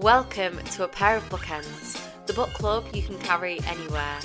Welcome to A Pair of Bookends, the book club you can carry anywhere.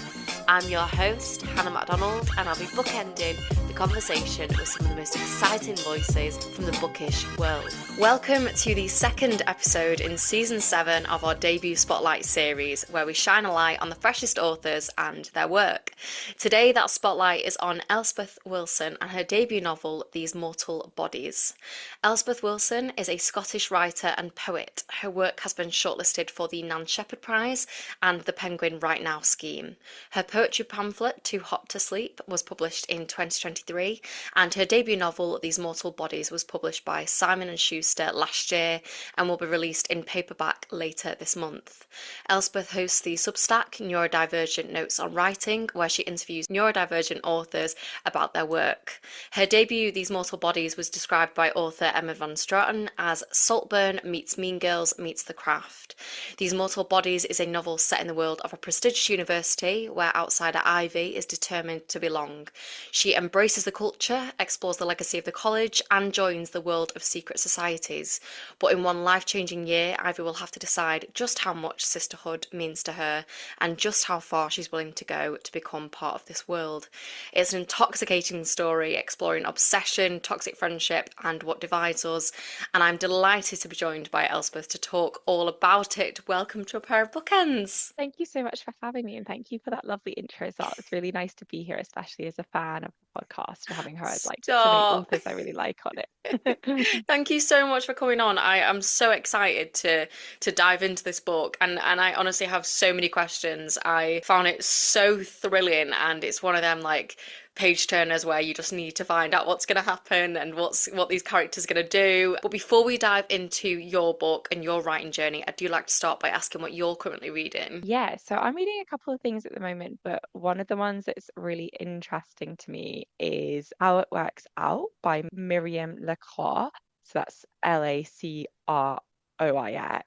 I'm your host, Hannah MacDonald, and I'll be bookending the conversation with some of the most exciting voices from the bookish world. Welcome to the second episode in Season 7 of our debut Spotlight series, where we shine a light on the freshest authors and their work. Today, that spotlight is on Elspeth Wilson and her debut novel, These Mortal Bodies. Elspeth Wilson is a Scottish writer and poet. Her work has been shortlisted for the Nan Shepherd Prize and the Penguin Right Now scheme. Her poetry pamphlet, Too Hot to Sleep, was published in 2023, and her debut novel, These Mortal Bodies, was published by Simon & Schuster last year and will be released in paperback later this month. Elspeth hosts the Substack Neurodivergent Notes on Writing, where she interviews neurodivergent authors about their work. Her debut, These Mortal Bodies, was described by author Emma Van Straten as Saltburn meets Mean Girls meets The Craft. These Mortal Bodies is a novel set in the world of a prestigious university where outsider Ivy is determined to belong. She embraces the culture, explores the legacy of the college, and joins the world of secret societies. But in one life-changing year, Ivy will have to decide just how much sisterhood means to her and just how far she's willing to go to become part of this world. It's an intoxicating story exploring obsession, toxic friendship, and what divides us, and I'm delighted to be joined by Elspeth to talk all about it. Welcome to A Pair of Bookends. Thank you so much for having me, and thank you for that lovely intro as well. It's really nice to be here, especially as a fan of the podcast and having heard like so many Stop. authors I really like on it. Thank you so much for coming on. I am so excited to dive into this book, and I honestly have so many questions. I found it so thrilling, and it's one of them like page turners where you just need to find out what's going to happen and what these characters are going to do. But before we dive into your book and your writing journey, I do like to start by asking what you're currently reading. Yeah, so I'm reading a couple of things at the moment, but one of the ones that's really interesting to me is How It Works Out by Miriam Lacroix. So that's Lacroix.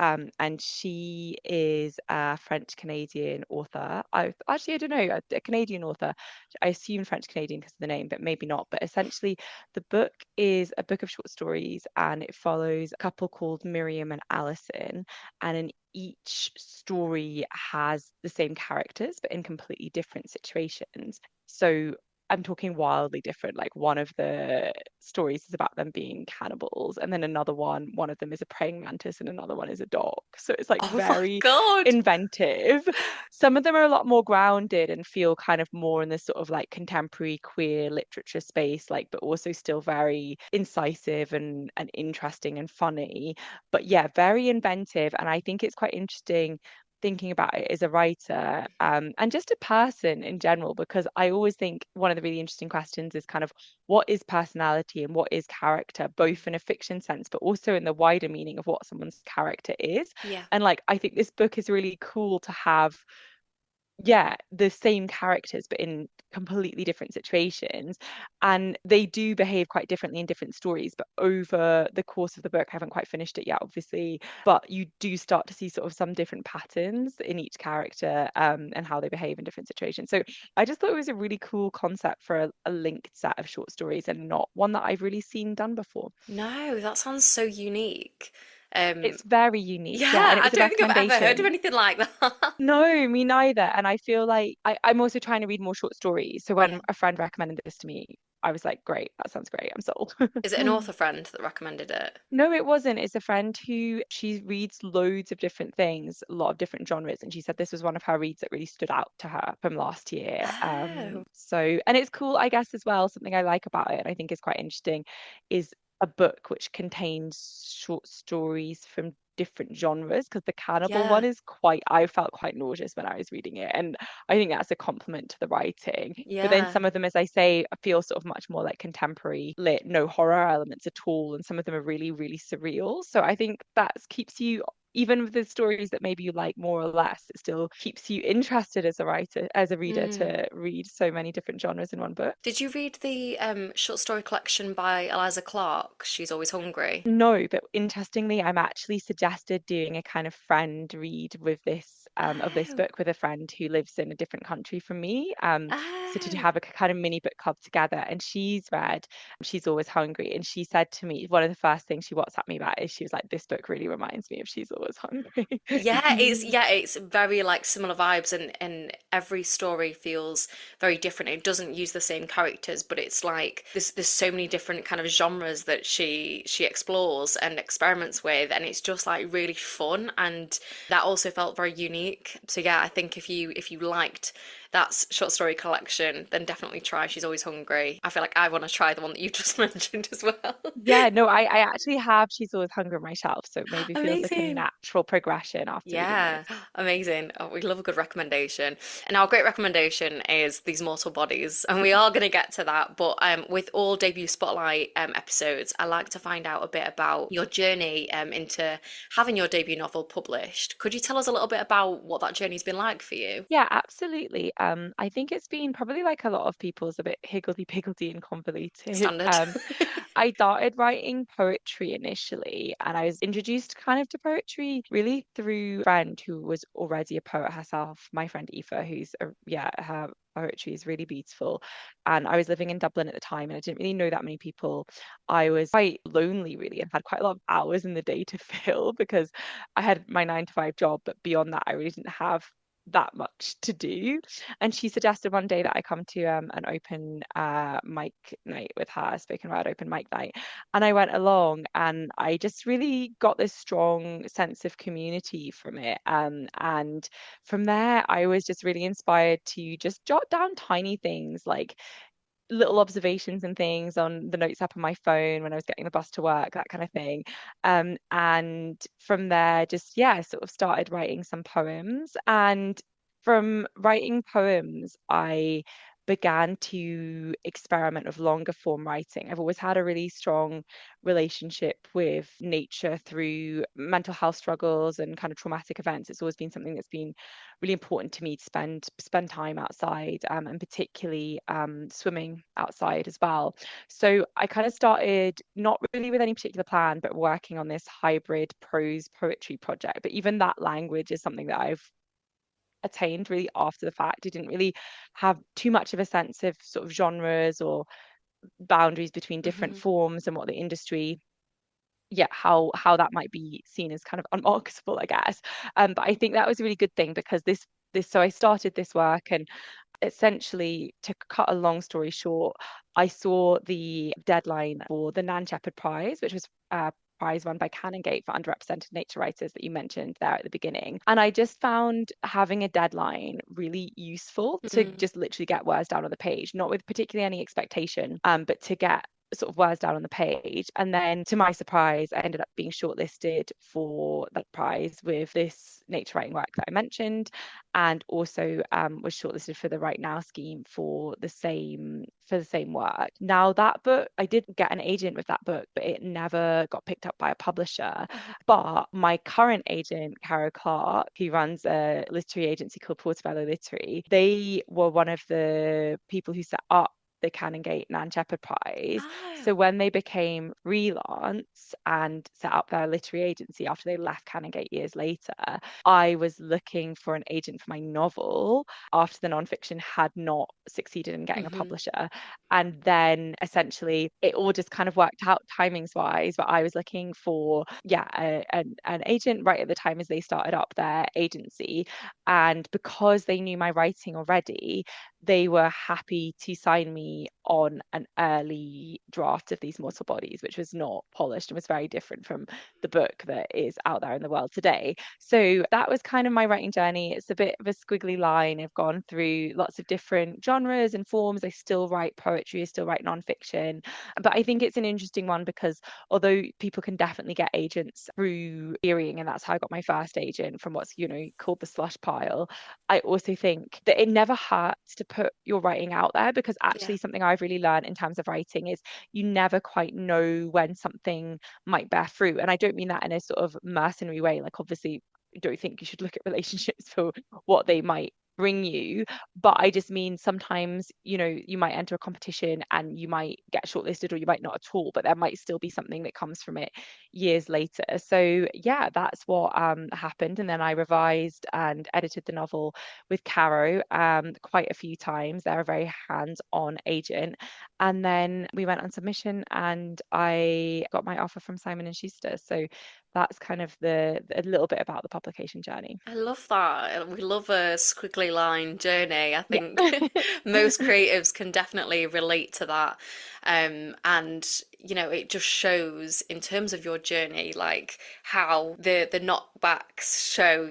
And she is a French Canadian author. I don't know, a Canadian author. I assume French Canadian because of the name, but maybe not. But essentially, the book is a book of short stories, and it follows a couple called Miriam and Alison. And in each story has the same characters, but in completely different situations. So I'm talking wildly different. Like one of the stories is about them being cannibals, and then one of them is a praying mantis, and another one is a dog. So it's like Oh my very God. inventive. Some of them are a lot more grounded and feel kind of more in this sort of like contemporary queer literature space, like, but also still very incisive and interesting and funny. But yeah, very inventive. And I think it's quite interesting thinking about it as a writer and just a person in general, because I always think one of the really interesting questions is kind of what is personality and what is character, both in a fiction sense, but also in the wider meaning of what someone's character is. Yeah. And like, I think this book is really cool to have, yeah, the same characters but in completely different situations, and they do behave quite differently in different stories. But over the course of the book, I haven't quite finished it yet obviously, but you do start to see sort of some different patterns in each character and how they behave in different situations. So I just thought it was a really cool concept for a linked set of short stories, and not one that I've really seen done before. No, that sounds so unique. Um, It's very unique, yeah, and yeah, it I was a don't think I've ever heard of recommendation. anything like that. No, me neither. And I feel like I'm also trying to read more short stories. So Yeah. when a friend recommended this to me, I was like, great, that sounds great. I'm sold. Is it an author friend that recommended it? No, it wasn't. It's a friend who she reads loads of different things, a lot of different genres. And she said this was one of her reads that really stood out to her from last year. Oh, And it's cool, I guess, as well. Something I like about it, and I think is quite interesting, is a book which contains short stories from different genres, because the cannibal yeah, one is I felt quite nauseous when I was reading it, and I think that's a compliment to the writing. But then yeah. some of them, as I say, feel sort of much more like contemporary lit, no horror elements at all, and some of them are really, really surreal. So I think that keeps you, even with the stories that maybe you like more or less, it still keeps you interested as a writer, as a reader, Mm. to read so many different genres in one book. Did you read the short story collection by Eliza Clark? She's Always Hungry. No, but interestingly, I'm actually suggested doing a kind of friend read with this of this Oh. book with a friend who lives in a different country from me. So to Oh. have a kind of mini book club together, and she's read She's Always Hungry, and she said to me, one of the first things she WhatsApped me about is she was like, this book really reminds me of She's Always Hungry. It's very like similar vibes, and every story feels very different. It doesn't use the same characters, but it's like there's so many different kind of genres that she explores and experiments with, and it's just like really fun, and that also felt very unique. So yeah, I think if you liked that short story collection, then definitely try She's Always Hungry. I feel like I want to try the one that you just mentioned as well. Yeah, no, I actually have She's Always Hungry myself, so it maybe feels like a Amazing. natural progression after reading this. Yeah, amazing. Oh, we love a good recommendation. And our great recommendation is These Mortal Bodies. And we are going to get to that. But with all debut Spotlight episodes, I like to find out a bit about your journey into having your debut novel published. Could you tell us a little bit about what that journey's been like for you? Yeah, absolutely. I think it's been probably like a lot of people's a bit higgledy-piggledy and convoluted. Standard. I started writing poetry initially, and I was introduced kind of to poetry really through a friend who was already a poet herself, my friend Aoife, yeah, her poetry is really beautiful. And I was living in Dublin at the time, and I didn't really know that many people. I was quite lonely, really, and had quite a lot of hours in the day to fill because I had my 9 to 5 job, but beyond that, I really didn't have that much to do. And she suggested one day that I come to an open mic night with her, spoken word open mic night. And I went along, and I just really got this strong sense of community from it. And from there, I was just really inspired to just jot down tiny things like little observations and things on the notes app on my phone when I was getting the bus to work, that kind of thing. And from there, just, yeah, sort of started writing some poems. And from writing poems, I began to experiment with longer form writing. I've always had a really strong relationship with nature through mental health struggles and kind of traumatic events. It's always been something that's been really important to me to spend time outside, and particularly swimming outside as well. So I kind of started not really with any particular plan, but working on this hybrid prose poetry project. But even that language is something that I've attained really after the fact. I didn't really have too much of a sense of sort of genres or boundaries between different Hmm. forms and what the industry, yeah, how that might be seen as kind of unmarketable, I guess. But I think that was a really good thing because this so I started this work, and essentially, to cut a long story short, I saw the deadline for the Nan Shepherd Prize, which was a prize run by Canongate for underrepresented nature writers that you mentioned there at the beginning. And I just found having a deadline really useful to Mm. just literally get words down on the page, not with particularly any expectation, but to get sort of words down on the page. And then to my surprise, I ended up being shortlisted for that prize with this nature writing work that I mentioned, and also was shortlisted for the Right Now scheme for the same work. Now that book, I did get an agent with that book, but it never got picked up by a publisher. Oh, But my current agent, Cara Clark, who runs a literary agency called Portobello Literary, they were one of the people who set up the Canongate Nan Shepherd Prize. oh. So when they became freelance and set up their literary agency after they left Canongate years later, I was looking for an agent for my novel after the nonfiction had not succeeded in getting a Hmm. publisher. And then essentially it all just kind of worked out timings wise. But I was looking for, yeah, an agent right at the time as they started up their agency. And because they knew my writing already, they were happy to sign me on an early draft of These Mortal Bodies, which was not polished and was very different from the book that is out there in the world today. So that was kind of my writing journey. It's a bit of a squiggly line. I've gone through lots of different genres and forms. I still write poetry, I still write nonfiction. But I think it's an interesting one because although people can definitely get agents through querying, and that's how I got my first agent from what's, called the slush pile, I also think that it never hurts to put your writing out there, because Yeah. actually something I've really learned in terms of writing is you never quite know when something might bear fruit. And I don't mean that in a sort of mercenary way. Like, obviously, I don't think you should look at relationships for what they might bring you. But I just mean sometimes, you might enter a competition and you might get shortlisted or you might not at all, but there might still be something that comes from it years later. So yeah, that's what happened. And then I revised and edited the novel with Caro quite a few times. They're a very hands-on agent. And then we went on submission and I got my offer from Simon and Schuster. So that's kind of a little bit about the publication journey. I love that. We love a squiggly line journey. I Yeah. think most creatives can definitely relate to that. And it just shows in terms of your journey, like how the knockbacks show,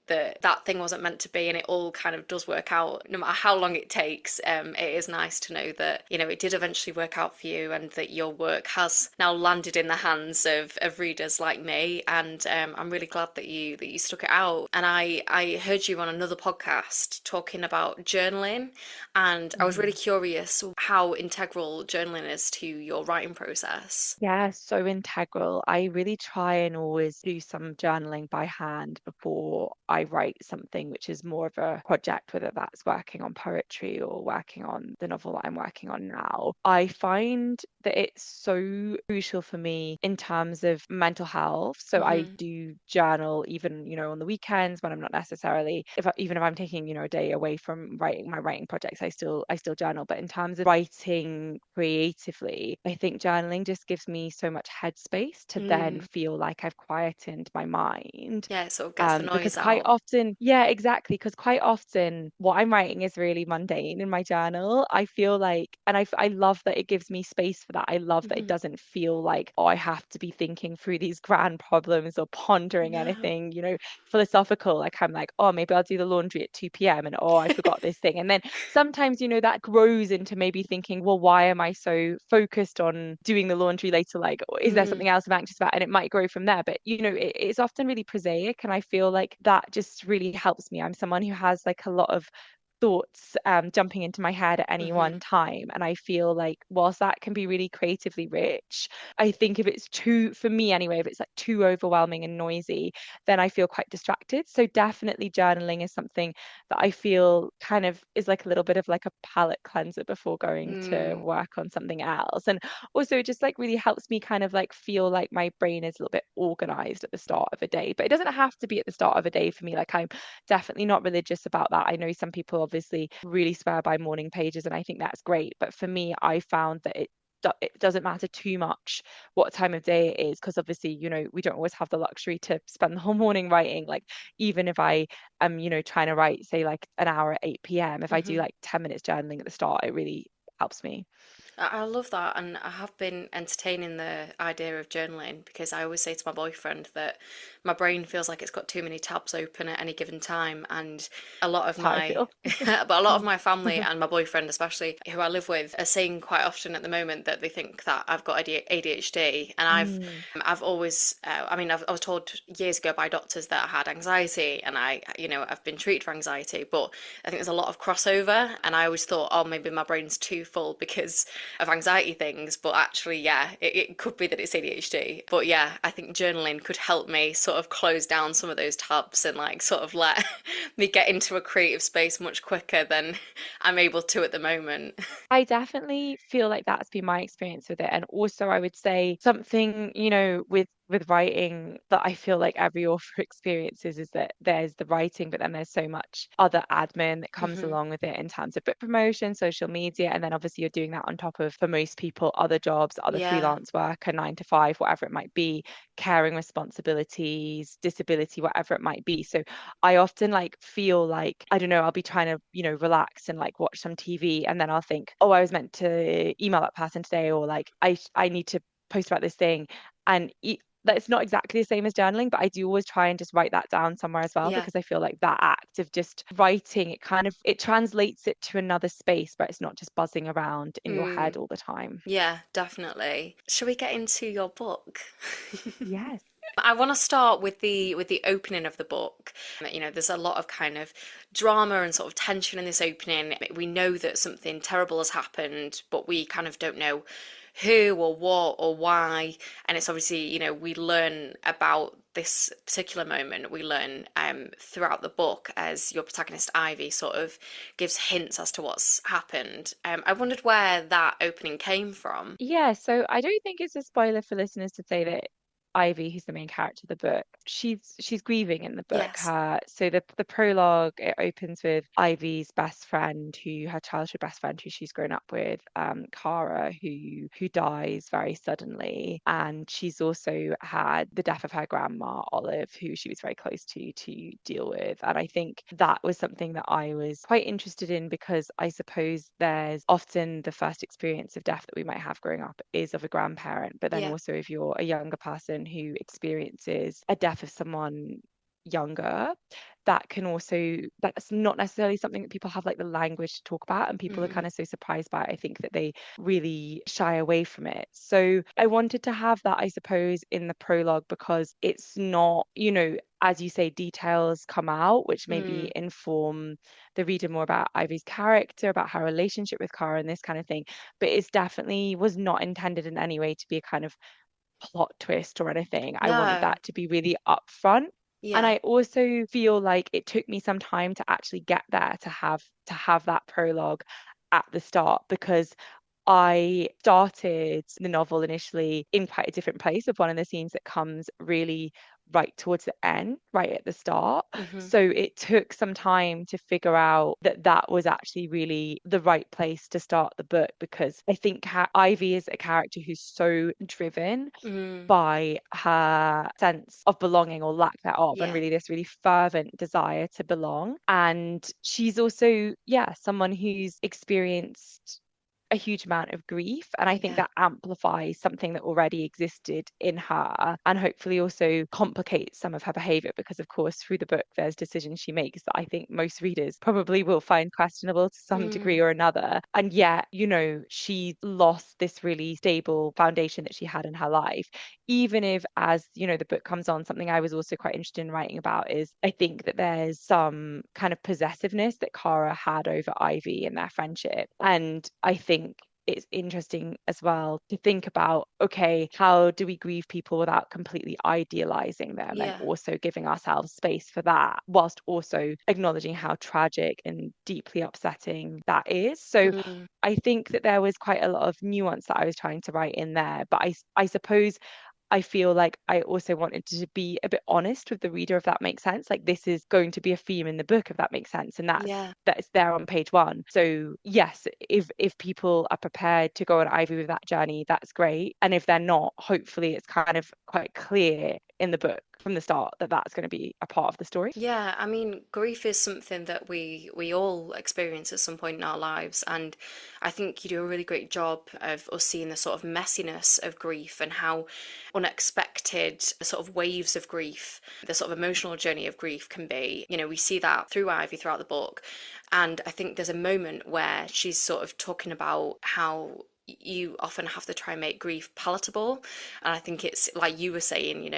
that that thing wasn't meant to be, and it all kind of does work out, no matter how long it takes. It is nice to know that, it did eventually work out for you, and that your work has now landed in the hands of readers like me. And I'm really glad that you stuck it out. And I heard you on another podcast talking about journaling, and I was really Mhm. curious how integral journaling is to your writing process. Yeah, so integral. I really try and always do some journaling by hand before I write something which is more of a project, whether that's working on poetry or working on the novel that I'm working on now. I find that it's so crucial for me in terms of mental health. So I Hmm. do journal even, on the weekends when I'm not necessarily, even if I'm taking, a day away from writing my writing projects, I still journal. But in terms of writing creatively, I think journaling just gives me so much headspace to then Mm. feel like I've quietened my mind. Yeah, it sort of gets the Because noise quite out. often, yeah, exactly. Because quite often, what I'm writing is really mundane in my journal. I feel like, and I love that it gives me space for that. I love that it Hmm. doesn't feel like, oh, I have to be thinking through these grand problems or pondering No. anything, philosophical. Like I'm like, oh, maybe I'll do the laundry at 2 p.m. and oh, I forgot this thing. And then sometimes, that grows into maybe thinking, well, why am I so focused on doing the laundry later? Like, is there Mm. something else I'm anxious about? And it might grow from there. But, it's often really prosaic. And I feel like that just really helps me. I'm someone who has like a lot of thoughts jumping into my head at any Hmm. one time. And I feel like whilst that can be really creatively rich, I think if it's too, for me anyway, if it's like too overwhelming and noisy, then I feel quite distracted. So definitely journaling is something that I feel kind of is like a little bit of like a palate cleanser before going to Mm. work on something else. And also it just like really helps me kind of like feel like my brain is a little bit organized at the start of a day. But it doesn't have to be at the start of a day for me. Like I'm definitely not religious about that. I know some people obviously really swear by morning pages, and I think that's great. But for me, I found that it doesn't matter too much what time of day it is, because obviously, we don't always have the luxury to spend the whole morning writing. Like even if I am, trying to write, say like an hour at 8 p.m., if I do Hmm. like 10 minutes journaling at the start, it really helps me. I love that, and I have been entertaining the idea of journaling because I always say to my boyfriend that my brain feels like it's got too many tabs open at any given time, and a lot of That's how I my, feel. but a lot of my family and my boyfriend especially, who I live with, are saying quite often at the moment that they think that I've got ADHD, and Mm, I've always, I mean, I was told years ago by doctors that I had anxiety, and I've been treated for anxiety, but I think there's a lot of crossover, and I always thought, oh, maybe my brain's too full because of anxiety things, but actually, yeah, it could be that it's ADHD. But yeah, I think journaling could help me sort of close down some of those tabs and like sort of let me get into a creative space much quicker than I'm able to at the moment. I definitely feel like that's been my experience with it. And also I would say something, with writing that I feel like every author experiences is that there's the writing, but then there's so much other admin that comes Hmm. along with it in terms of book promotion, social media, and then obviously you're doing that on top of, for most people, other jobs, other Yeah. freelance work, a 9 to 5, whatever it might be, caring responsibilities, disability, whatever it might be. So I often like feel like, I don't know, I'll be trying to, relax and like watch some TV, and then I'll think, oh, I was meant to email that person today, or like I need to post about this thing. And that's not exactly the same as journaling, but I do always try and just write that down somewhere as well, Yeah. because I feel like that act of just writing, it translates it to another space where it's not just buzzing around in your head Mm. all the time. Yeah, definitely. Shall we get into your book? Yes. I want to start with the opening of the book. There's a lot of kind of drama and sort of tension in this opening. We know that something terrible has happened, but we kind of don't know who or what or why. And it's obviously, we learn about this particular moment. We learn throughout the book as your protagonist Ivy sort of gives hints as to what's happened. I wondered where that opening came from. Yeah, so I don't think it's a spoiler for listeners to say that Ivy, who's the main character of the book, she's grieving in the book. Yes. The prologue, it opens with Ivy's best friend, her childhood best friend, who she's grown up with, Cara, who dies very suddenly, and she's also had the death of her grandma Olive, who she was very close to deal with. And I think that was something that I was quite interested in, because I suppose there's often the first experience of death that we might have growing up is of a grandparent, but then Yeah. also if you're a younger person who experiences a death of someone younger, that's not necessarily something that people have like the language to talk about, and people are Hmm. kind of so surprised by it. I think that they really shy away from it. So I wanted to have that, I suppose, in the prologue, because it's not, as you say, details come out which maybe Mm. inform the reader more about Ivy's character, about her relationship with Cara and this kind of thing. But it's definitely was not intended in any way to be a kind of plot twist or anything. I wanted No. that to be really upfront. And Yeah. I also feel like it took me some time to actually get there, to have that prologue at the start, because I started the novel initially in quite a different place, with one of the scenes that comes really right towards the end, right at the start. Hmm. So it took some time to figure out that that was actually really the right place to start the book, because I think Ivy is a character who's so driven Mm. by her sense of belonging, or lack thereof, and Yeah. really this really fervent desire to belong. And she's also, yeah, someone who's experienced a huge amount of grief. And I think Yeah. that amplifies something that already existed in her, and hopefully also complicates some of her behavior, because, of course, through the book, there's decisions she makes that I think most readers probably will find questionable to some Mm. degree or another. And yet, she lost this really stable foundation that she had in her life. Even if, as the book comes on, something I was also quite interested in writing about is, I think that there's some kind of possessiveness that Cara had over Ivy in their friendship. And I think it's interesting as well to think about, okay, how do we grieve people without completely idealizing them, and Yeah. also giving ourselves space for that, whilst also acknowledging how tragic and deeply upsetting that is. So Mm. I think that there was quite a lot of nuance that I was trying to write in there. But I suppose I feel like I also wanted to be a bit honest with the reader, if that makes sense. Like, this is going to be a theme in the book, if that makes sense. And Yeah. that's there on page one. So yes, if people are prepared to go on Ivy with that journey, that's great. And if they're not, hopefully it's kind of quite clear in the book from the start that that's going to be a part of the story. Yeah, I mean, grief is something that we all experience at some point in our lives, and I think you do a really great job of us seeing the sort of messiness of grief and how unexpected the sort of waves of grief, the sort of emotional journey of grief can be. We see that through Ivy throughout the book, and I think there's a moment where she's sort of talking about how you often have to try and make grief palatable. And I think it's like you were saying,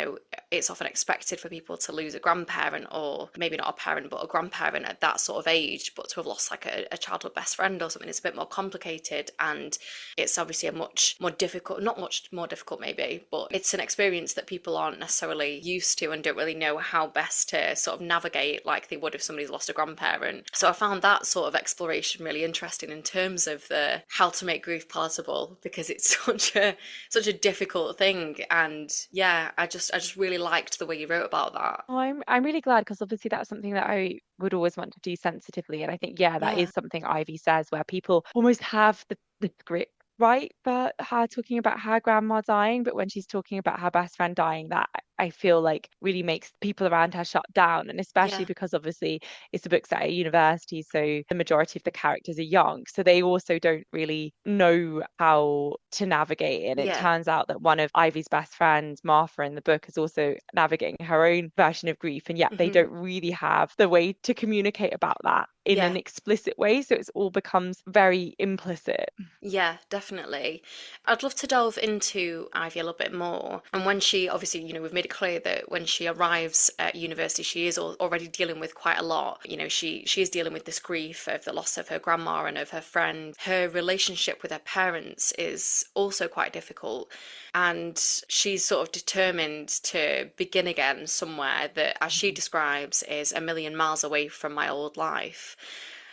it's often expected for people to lose a grandparent, or maybe not a parent, but a grandparent at that sort of age. But to have lost like a childhood best friend or something, it's a bit more complicated. And it's obviously a much more difficult, not much more difficult maybe, but it's an experience that people aren't necessarily used to and don't really know how best to sort of navigate like they would if somebody's lost a grandparent. So I found that sort of exploration really interesting in terms of the how to make grief palatable, because it's such a difficult thing. And yeah, I just really liked the way you wrote about that. Oh, I'm really glad, because obviously that's something that I would always want to do sensitively. And I think, yeah, that Yeah. is something Ivy says, where people almost have the script right for her talking about her grandma dying, but when she's talking about her best friend dying, that I feel like really makes people around her shut down. And especially Yeah. because obviously it's a book set at a university, so the majority of the characters are young, so they also don't really know how to navigate it. And it Yeah. turns out that one of Ivy's best friends, Martha, in the book is also navigating her own version of grief, and yet they Hmm. don't really have the way to communicate about that in Yeah. an explicit way, so it's all becomes very implicit. Yeah, definitely. I'd love to delve into Ivy a little bit more. And when she, obviously, we've made it clear that when she arrives at university, she is already dealing with quite a lot. You know, she is dealing with this grief of the loss of her grandma and of her friend. Her relationship with her parents is also quite difficult, and she's sort of determined to begin again somewhere that, as she describes, is a million miles away from my old life.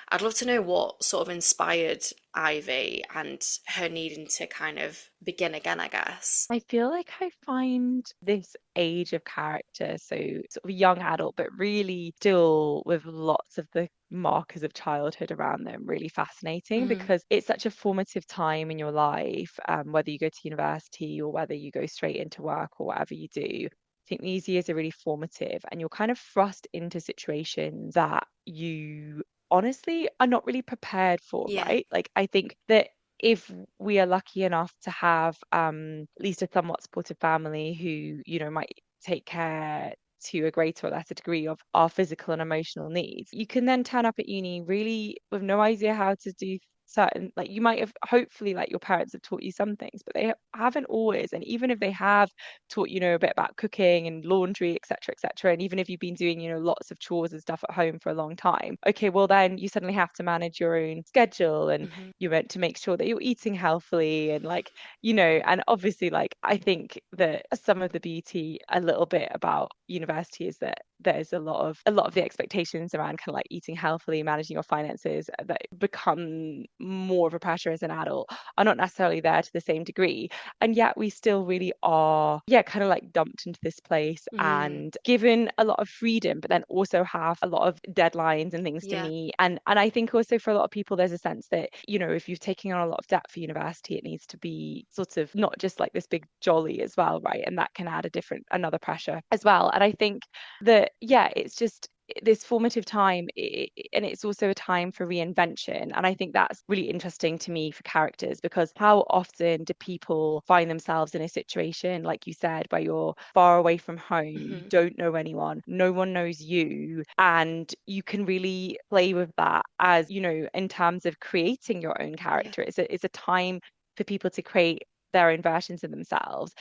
I'd love to know what sort of inspired Ivy and her needing to kind of begin again, I guess. I feel like I find this age of character, so sort of young adult, but really still with lots of the markers of childhood around them, really fascinating Hmm. because it's such a formative time in your life, whether you go to university or whether you go straight into work or whatever you do. I think these years are really formative and you're kind of thrust into situations that you honestly are not really prepared for, Yeah. right? Like, I think that if we are lucky enough to have at least a somewhat supportive family who, might take care to a greater or lesser degree of our physical and emotional needs, you can then turn up at uni really with no idea how to do certain, like you might have hopefully like your parents have taught you some things, but they haven't always. And even if they have taught, a bit about cooking and laundry, etc., and even if you've been doing, lots of chores and stuff at home for a long time, okay, well then you suddenly have to manage your own schedule and Hmm. you meant to make sure that you're eating healthily and like, and obviously like I think that some of the beauty a little bit about university is that there's a lot of the expectations around kind of like eating healthily, managing your finances that become more of a pressure as an adult are not necessarily there to the same degree. And yet we still really are, yeah, kind of like dumped into this place Mm. and given a lot of freedom, but then also have a lot of deadlines and things to Yeah. meet. And I think also for a lot of people, there's a sense that, if you're taking on a lot of debt for university, it needs to be sort of not just like this big jolly as well, right? And that can add another pressure as well. And I think that, yeah, it's just this formative time, and it's also a time for reinvention. And I think that's really interesting to me for characters, because how often do people find themselves in a situation, like you said, where you're far away from home, you Hmm. don't know anyone, no one knows you, and you can really play with that as, in terms of creating your own Yeah. character. It's a time for people to create their own versions of themselves.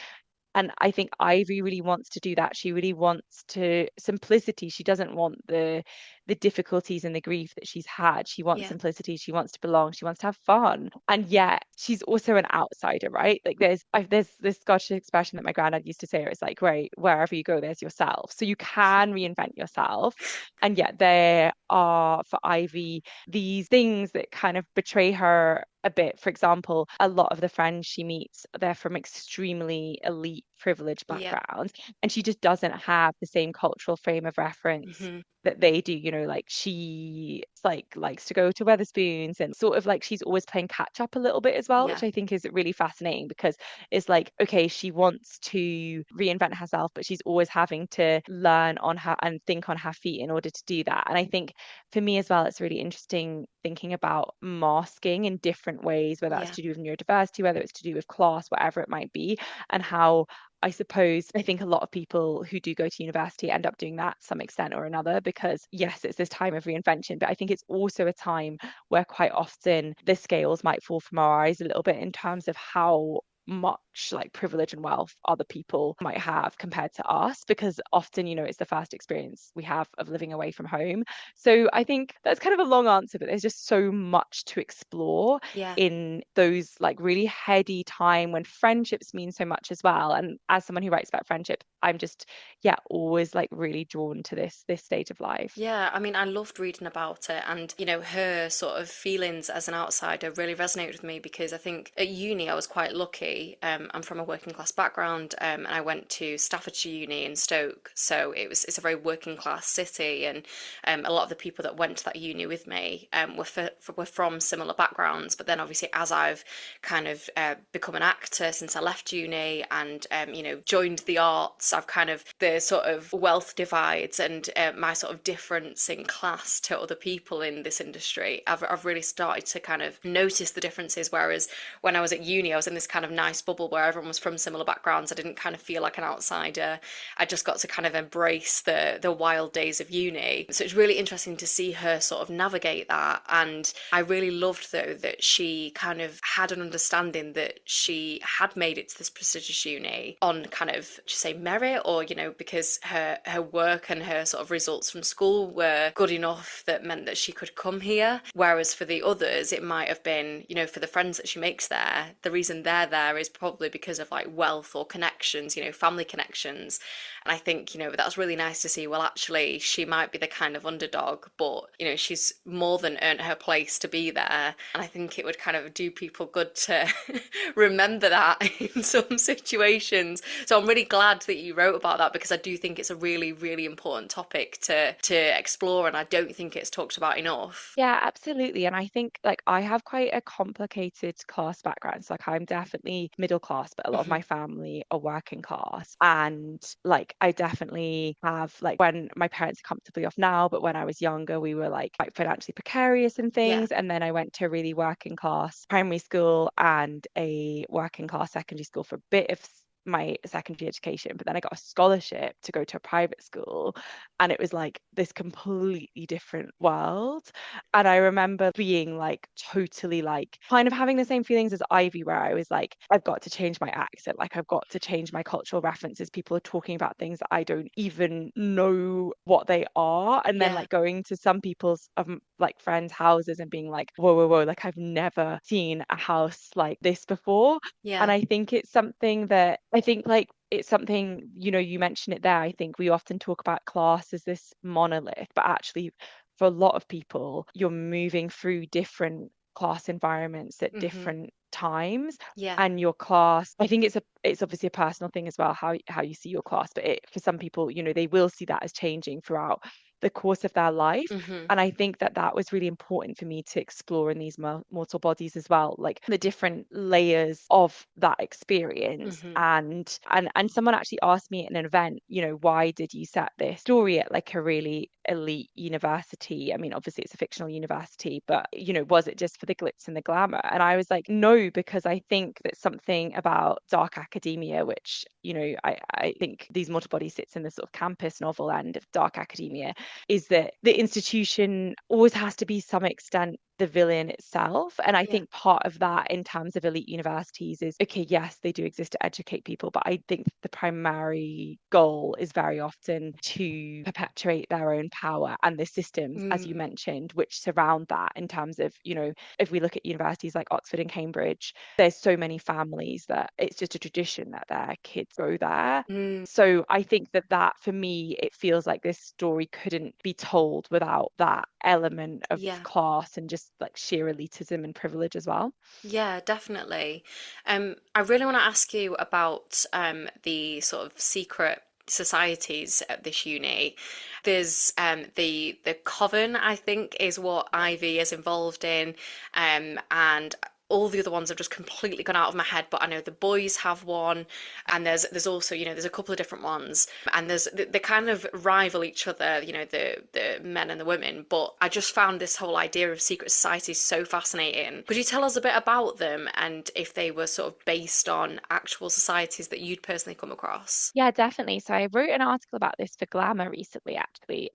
And I think Ivy really wants to do that. She really wants to simplicity. She doesn't want the difficulties and the grief that she's had. She wants Yeah. simplicity. She wants to belong. She wants to have fun. And yet she's also an outsider, right? Like there's this Scottish expression that my granddad used to say. It's like, right, wherever you go, there's yourself. So you can reinvent yourself. And yet there are for Ivy these things that kind of betray her a bit. For example, a lot of the friends she meets, they're from extremely elite, privileged Yeah. backgrounds, and she just doesn't have the same cultural frame of reference Hmm. that they do. Like she like likes to go to Weatherspoons, and sort of like she's always playing catch up a little bit as well, Yeah. which I think is really fascinating, because it's like, okay, she wants to reinvent herself, but she's always having to learn on her and think on her feet in order to do that. And I think for me as well, it's really interesting thinking about masking in different ways, whether that's Yeah. to do with neurodiversity, whether it's to do with class, whatever it might be, and how I think a lot of people who do go to university end up doing that to some extent or another, because yes, it's this time of reinvention, but I think it's also a time where quite often the scales might fall from our eyes a little bit in terms of how much like privilege and wealth other people might have compared to us, because often, it's the first experience we have of living away from home. So I think that's kind of a long answer, but there's just so much to explore Yeah. in those like really heady time when friendships mean so much as well. And as someone who writes about friendship, I'm just, yeah, always like really drawn to this stage of life. Yeah, I mean, I loved reading about it, and her sort of feelings as an outsider really resonated with me, because I think at uni I was quite lucky. I'm from a working class background, and I went to Staffordshire Uni in Stoke, so it's a very working class city, and a lot of the people that went to that uni with me were from similar backgrounds. But then obviously, as I've kind of become an actor since I left uni, and joined the arts, I've kind of the sort of wealth divides and my sort of difference in class to other people in this industry, I've really started to kind of notice the differences. Whereas when I was at uni, I was in this kind of nice bubble where everyone was from similar backgrounds. I didn't kind of feel like an outsider. I just got to kind of embrace the wild days of uni. So it's really interesting to see her sort of navigate that. And I really loved, though, that she kind of had an understanding that she had made it to this prestigious uni on kind of, just say, merit, or, you know, because her work and her sort of results from school were good enough that meant that she could come here. Whereas for the others, it might have been, you know, for the friends that she makes there, the reason they're there is probably because of like wealth or connections, you know, family connections. And I think, you know, that's really nice to see. Well, actually, she might be the kind of underdog, but, you know, she's more than earned her place to be there. And I think it would kind of do people good to remember that in some situations. So I'm really glad that you wrote about that, because I do think it's a really, really important topic to explore, and I don't think it's talked about enough. Yeah, absolutely. And I think like I have quite a complicated class background. So like I'm definitely middle class, but a lot of Hmm. my family are working class. And like I definitely have like when my parents are comfortably off now, but when I was younger, we were like quite financially precarious and Yeah. things. And then I went to a really working class primary school and a working class secondary school for a bit of my secondary education, but then I got a scholarship to go to a private school, and it was like this completely different world. And I remember being like totally like kind of having the same feelings as Ivy, where I was like, I've got to change my accent, like I've got to change my cultural references. People are talking about things that I don't even know what they are. And then Yeah. like going to some people's like friends' houses and being like, whoa, whoa, whoa, like I've never seen a house like this before. And Yeah. I think it's something that I think like it's something, you know, you mentioned it there. I think we often talk about class as this monolith, but actually, for a lot of people, you're moving through different class environments at Hmm. different times. Yeah. And your class, I think it's obviously a personal thing as well, how you see your class, but for some people, you know, they will see that as changing throughout the course of their life. Hmm. And I think that that was really important for me to explore in these mortal bodies as well, like the different layers of that experience. Hmm. And someone actually asked me at an event, you know, why did you set this story at like a really elite university? I mean, obviously it's a fictional university, but you know, was it just for the glitz and the glamour? And I was like, no, because I think that something about dark academia, which, you know, I think these mortal bodies sits in the sort of campus novel end of dark academia, is that the institution always has to be some extent the villain itself. And I Yeah. think part of that in terms of elite universities is okay, yes, they do exist to educate people, but I think the primary goal is very often to perpetuate their own power and the systems, as you Mm. mentioned, which surround that in terms of, you know, if we look at universities like Oxford and Cambridge, there's so many families that it's just a tradition that their kids go there. Mm. So I think that for me, it feels like this story couldn't be told without that element of Yeah. class and just like sheer elitism and privilege as well. Yeah, definitely. I really want to ask you about the sort of secret societies at this uni. There's the Coven, I think, is what Ivy is involved in, and all the other ones have just completely gone out of my head. But I know the boys have one, and there's also, you know, there's a couple of different ones, and they kind of rival each other, you know, the men and the women. But I just found this whole idea of secret societies so fascinating. Could you tell us a bit about them, and if they were sort of based on actual societies that you'd personally come across? Yeah, definitely. So I wrote an article about this for Glamour recently, actually.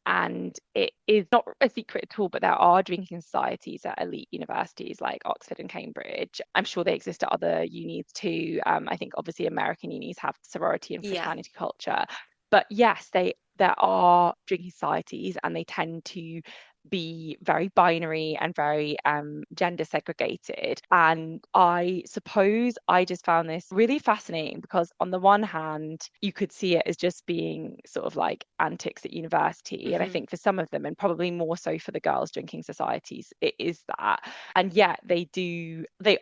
And it is not a secret at all, but there are drinking societies at elite universities like Oxford and Cambridge. I'm sure they exist at other unis too. I think obviously American unis have sorority and Yeah. fraternity culture. But yes, there are drinking societies, and they tend to be very binary and very gender segregated. And I suppose I just found this really fascinating because, on the one hand, you could see it as just being sort of like antics at university. And I Hmm. think for some of them, and probably more so for the girls' drinking societies, it is that. And yet they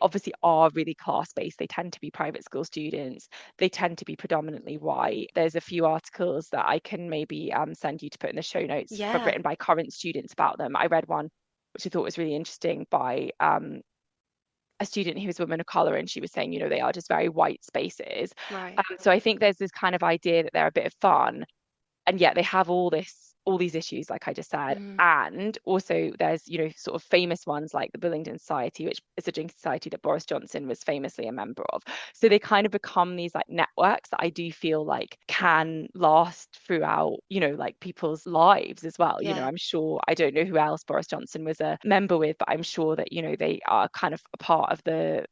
obviously are really class based. They tend to be private school students, they tend to be predominantly white. There's a few articles that I can maybe send you to put in the show notes Yeah. written by current students about them. I read one which I thought was really interesting by a student who was a woman of color, and she was saying, you know, they are just very white spaces. Right. So I think there's this kind of idea that they're a bit of fun, and yet they have all this all these issues, like I just said. Mm. And also there's, you know, sort of famous ones like the Bullingdon Society, which is a drinking society that Boris Johnson was famously a member of. So they kind of become these like networks that I do feel like can last throughout, you know, like people's lives as well. You know, Yeah. I'm sure, I don't know who else Boris Johnson was a member with, but I'm sure that, you know, they are kind of a part of the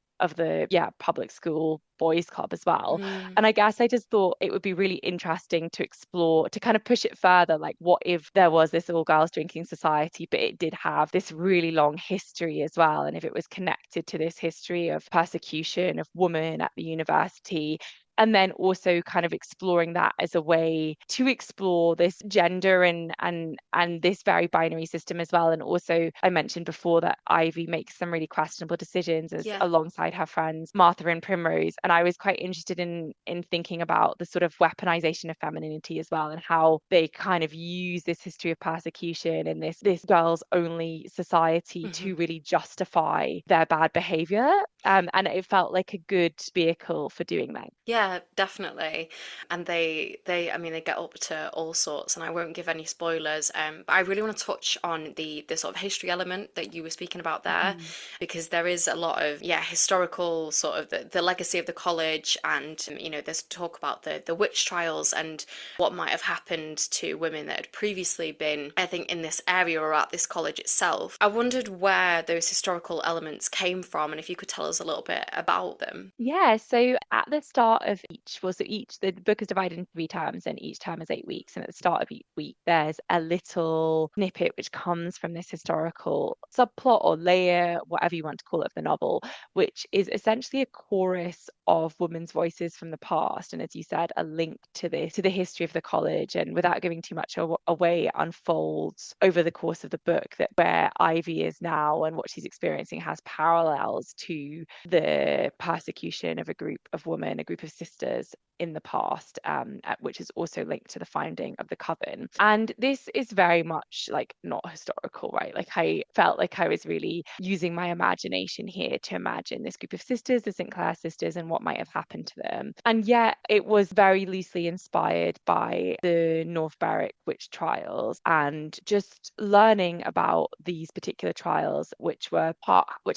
public school boys club as well. Mm. And I guess I just thought it would be really interesting to explore, to kind of push it further, like what if there was this all girls drinking society, but it did have this really long history as well, and if it was connected to this history of persecution of women at the university. And then also kind of exploring that as a way to explore this gender and this very binary system as well. And also I mentioned before that Ivy makes some really questionable decisions as Yeah. alongside her friends Martha and Primrose. And I was quite interested in thinking about the sort of weaponization of femininity as well, and how they kind of use this history of persecution and this girls only society Mm-hmm. to really justify their bad behavior. And it felt like a good vehicle for doing that. Yeah, definitely. And I mean, they get up to all sorts, and I won't give any spoilers. But I really want to touch on the sort of history element that you were speaking about there, Mhm. because there is a lot of, yeah, historical sort of the legacy of the college, and you know, there's talk about the witch trials and what might have happened to women that had previously been, I think, in this area or at this college itself. I wondered where those historical elements came from, and if you could tell us a little bit about them. Yeah, so at the start of each, well, so each, the book is divided into 3 terms, and each term is 8 weeks. And at the start of each week, there's a little snippet which comes from this historical subplot or layer, whatever you want to call it, of the novel, which is essentially a chorus of women's voices from the past. And as you said, a link to this, to the history of the college. And without giving too much away, it unfolds over the course of the book that where Ivy is now and what she's experiencing has parallels to the persecution of a group of women, a group of sisters in the past, which is also linked to the founding of the coven. And this is very much like not historical, right? Like I felt like I was really using my imagination here to imagine this group of sisters, the St. Clair sisters, and what might have happened to them. And yet it was very loosely inspired by the North Berwick witch trials and just learning about these particular trials, which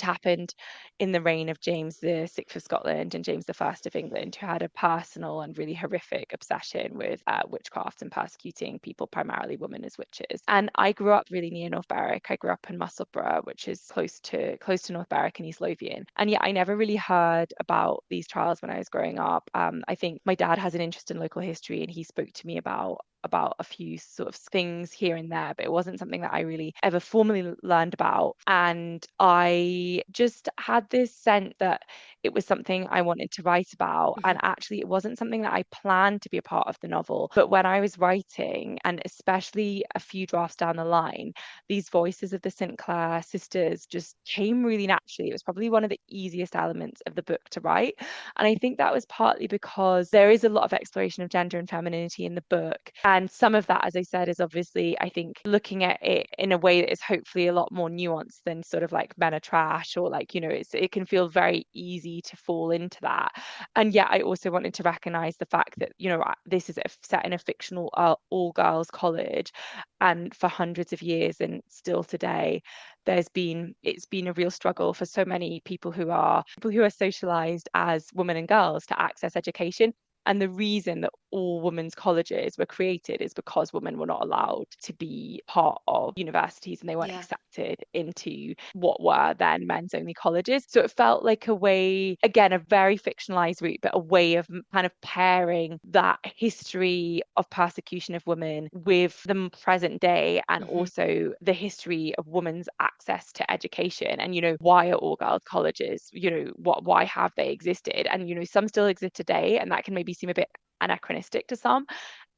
happened in the reign of James VI of Scotland and James I of England, who had a personal and really horrific obsession with witchcraft and persecuting people, primarily women, as witches. And I grew up really near North Berwick. I grew up in Musselburgh, which is close to North Berwick and East Lothian. And yet I never really heard about these trials when I was growing up. I think my dad has an interest in local history, and he spoke to me about a few sort of things here and there, but it wasn't something that I really ever formally learned about. And I just had this sense that it was something I wanted to write about. Mhm. And actually, it wasn't something that I planned to be a part of the novel. But when I was writing, and especially a few drafts down the line, these voices of the St. Clair sisters just came really naturally. It was probably one of the easiest elements of the book to write. And I think that was partly because there is a lot of exploration of gender and femininity in the book. And some of that, as I said, is obviously, I think, looking at it in a way that is hopefully a lot more nuanced than sort of like men are trash, or like, you know, it can feel very easy to fall into that. And yet I also wanted to recognize the fact that, you know, this is set in a fictional all girls college. And for hundreds of years and still today, it's been a real struggle for so many people who are socialized as women and girls to access education. And the reason that all women's colleges were created is because women were not allowed to be part of universities, and they weren't Yeah. accepted into what were then men's only colleges. So it felt like a way, again, a very fictionalized route, but a way of kind of pairing that history of persecution of women with the present day, and Mhm. also the history of women's access to education. And, you know, why are all girls colleges? You know, why have they existed? And, you know, some still exist today, and that can maybe seem a bit anachronistic to some.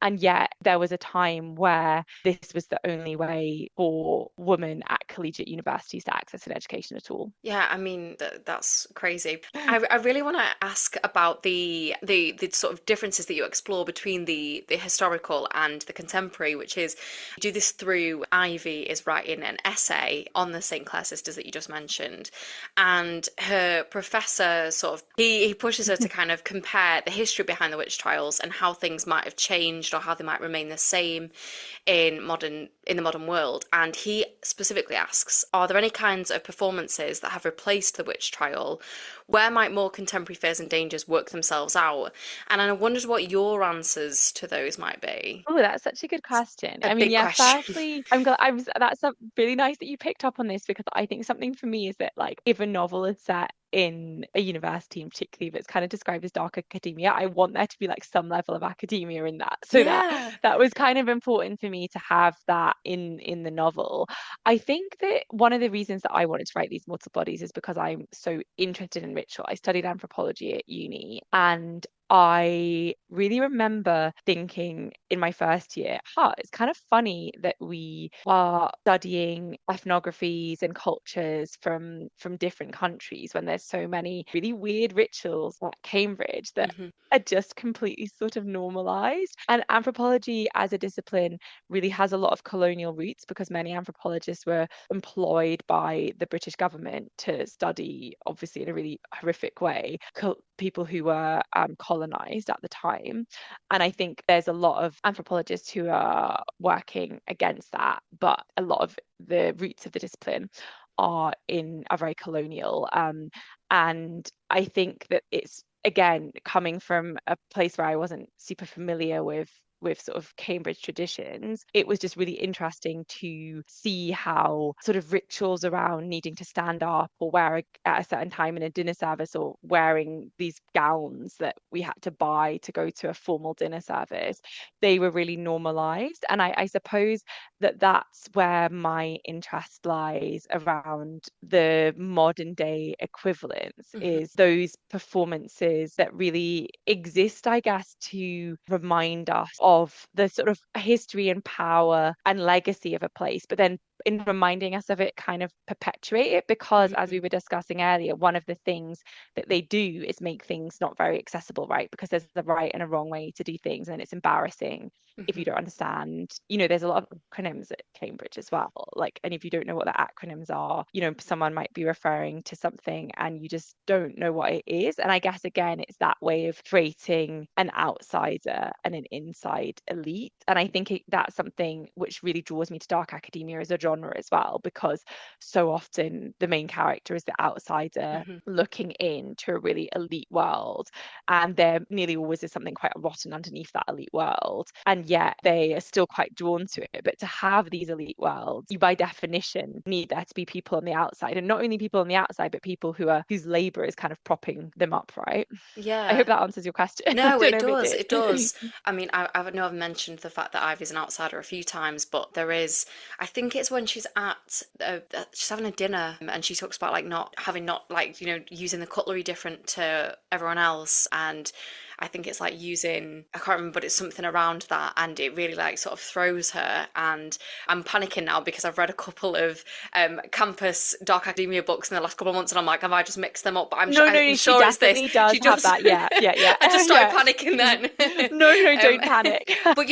And yet there was a time where this was the only way for women at collegiate universities to access an education at all. Yeah, I mean that's crazy. I really want to ask about the sort of differences that you explore between the historical and the contemporary, which is you do this through Ivy is writing an essay on the St. Clair sisters that you just mentioned, and her professor sort of he pushes her to kind of compare the history behind the witch trials and how things might have changed changed or how they might remain the same in the modern world. And he specifically asks, are there any kinds of performances that have replaced the witch trial? Where might more contemporary fears and dangers work themselves out? And I wondered what your answers to those might be. Oh, that's such a good question. A I mean, big yeah, question. firstly, that's really nice that you picked up on this, because I think something for me is that, like, if a novel is set in a university, and particularly if it's kind of described as dark academia, I want there to be like some level of academia in that. So that Yeah. that was kind of important for me to have that in the novel. I think that one of the reasons that I wanted to write these mortal bodies is because I'm so interested in ritual. I studied anthropology at uni, and I really remember thinking in my first year, it's kind of funny that we are studying ethnographies and cultures from different countries when there's so many really weird rituals at Cambridge that Hmm. are just completely sort of normalized. And anthropology as a discipline really has a lot of colonial roots, because many anthropologists were employed by the British government to study, obviously in a really horrific way, people who were colonized at the time. And I think there's a lot of anthropologists who are working against that, but a lot of the roots of the discipline are very colonial. And I think that it's, again, coming from a place where I wasn't super familiar with sort of Cambridge traditions, it was just really interesting to see how sort of rituals around needing to stand up or at a certain time in a dinner service, or wearing these gowns that we had to buy to go to a formal dinner service, they were really normalized. And I suppose that that's where my interest lies around the modern day equivalents, Hmm. is those performances that really exist, I guess, to remind us of the sort of history and power and legacy of a place, but then in reminding us of it, kind of perpetuate it, because as Hmm. we were discussing earlier, one of the things that they do is make things not very accessible, right? Because there's the right and a wrong way to do things, and it's embarrassing if you Hmm. don't understand. There's a lot of acronyms at Cambridge as well, like, and if you don't know what the acronyms are, someone might be referring to something and you just don't know what it is. And I guess, again, it's that way of creating an outsider and an inside elite. And I think that's something which really draws me to dark academia as a genre as well, because so often the main character is the outsider Hmm. looking into a really elite world, and there nearly always is something quite rotten underneath that elite world, and yet they are still quite drawn to it. But to have these elite worlds, you by definition need there to be people on the outside, and not only people on the outside, but people whose labor is kind of propping them up, right? I hope Yeah. that answers your question. I No, don't it know if it does. did. It does. I mean, I know I've mentioned the fact that Ivy's an outsider a few times, but there is, I think it's when she's having a dinner, and she talks about like not like, using the cutlery different to everyone else. And I think it's like using, I can't remember, but it's something around that. And it really like sort of throws her. And I'm panicking now because I've read a couple of campus dark academia books in the last couple of months, and I'm like, have I just mixed them up? But No, no, I'm no, she sure it's this. definitely does She have does. that. Yeah, yeah, yeah. I just started Yeah. panicking then. No, no, um, don't panic. but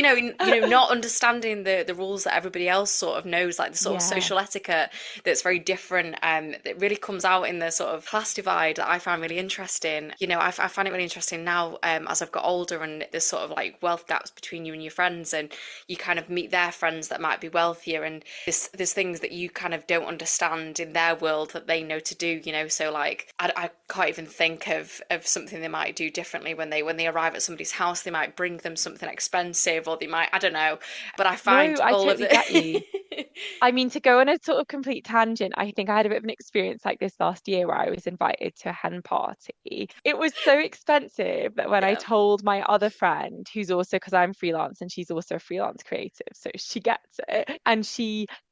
not understanding the rules that everybody else sort of knows, like the sort of Yeah. social etiquette that's very different. That really comes out in the sort of class divide that I find really interesting. I find it really interesting now, as I've got older, and there's sort of like wealth gaps between you and your friends, and you kind of meet their friends that might be wealthier, and there's things that you kind of don't understand in their world that they know to do. So like I can't even think of something they might do differently when they arrive at somebody's house. They might bring them something expensive, or they might, I don't know, but I find No, I all of totally get you. the I mean, to go on a sort of complete tangent, I think I had a bit of an experience like this last year where I was invited to a hen party. It was so expensive that when I yeah. told my other friend, who's also, because I'm freelance and she's also a freelance creative, so she gets it. And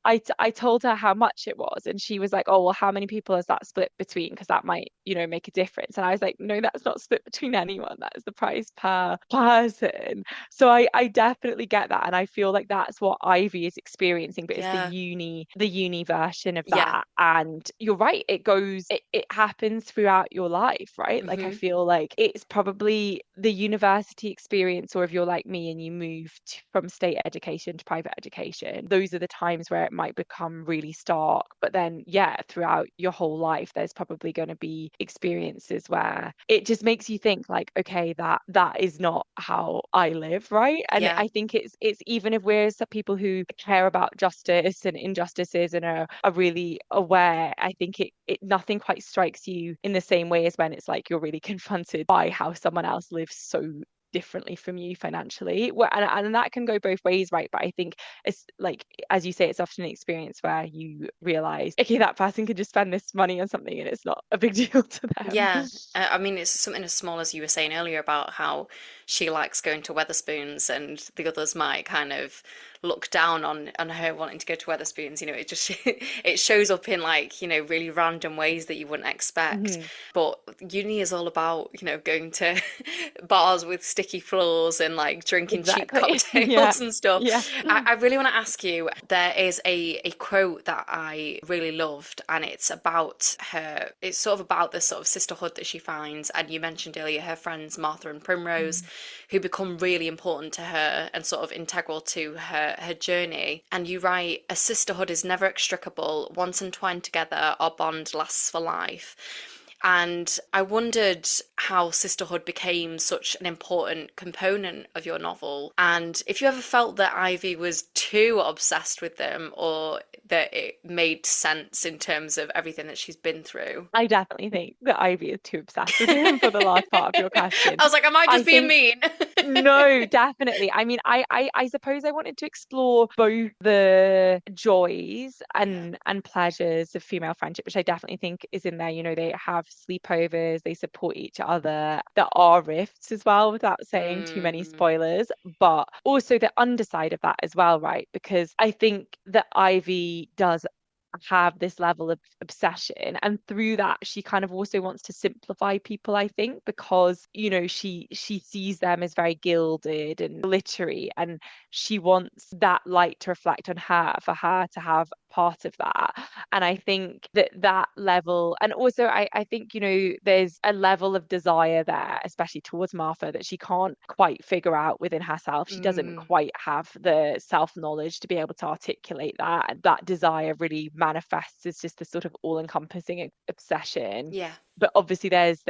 I told her how much it was, and she was like, "Oh, well, how many people is that split between? Because that might, make a difference." And I was like, "No, that's not split between anyone. That is the price per person." So I definitely get that. And I feel like that's what Ivy is experiencing but it's Yeah. the uni version of Yeah. that. And you're right, it happens throughout your life, right? Like I Hmm. feel like it's probably the university experience, or if you're like me and you moved from state education to private education, those are the times where it might become really stark. But then, yeah, throughout your whole life, there's probably going to be experiences where it just makes you think like, okay, that is not how I live, right? And Yeah. I think it's even if we're some people who care about justice and injustices and are really aware, I think it nothing quite strikes you in the same way as when it's like you're really confronted by how someone else lives so differently from you financially. Well, and that can go both ways, right? But I think it's like, as you say, it's often an experience where you realize, okay, that person could just spend this money on something and it's not a big deal to them. Yeah, I mean, it's something as small as you were saying earlier about how she likes going to Weatherspoons and the others might kind of look down on her wanting to go to Weatherspoons. You know, it just it shows up in like, you know, really random ways that you wouldn't expect. Hmm. But uni is all about, you know, going to bars with sticky floors and like drinking cheap Exactly. Yeah. cocktails and stuff. Yeah. I really want to ask you, there is a quote that I really loved, and it's about her, it's sort of about the sort of sisterhood that she finds. And you mentioned earlier her friends Martha and Primrose, Mm. who become really important to her and sort of integral to her journey. And you write, a sisterhood is never extricable. Once entwined together, our bond lasts for life. And I wondered how sisterhood became such an important component of your novel, and if you ever felt that Ivy was too obsessed with them, or that it made sense in terms of everything that she's been through. I definitely think that Ivy is too obsessed with him for the last part of your question. I was like, am I I just being think mean? no, definitely. I mean, I suppose I wanted to explore both the joys Yeah. and pleasures of female friendship, which I definitely think is in there. You know, they have sleepovers, they support each other. There are rifts as well, without saying too many Mm, spoilers, but also the underside of that as well, right? Because I think that Ivy does have this level of obsession, and through that she kind of also wants to simplify people, I think, because you know she sees them as very gilded and glittery, and she wants that light to reflect on her for her to have part of that. And I think that that level, and also I think, you know, there's a level of desire there, especially towards Martha, that she can't quite figure out within herself. She doesn't mm, quite have the self-knowledge to be able to articulate that, and that desire really manifests as just this sort of all-encompassing obsession. yeah. But obviously there's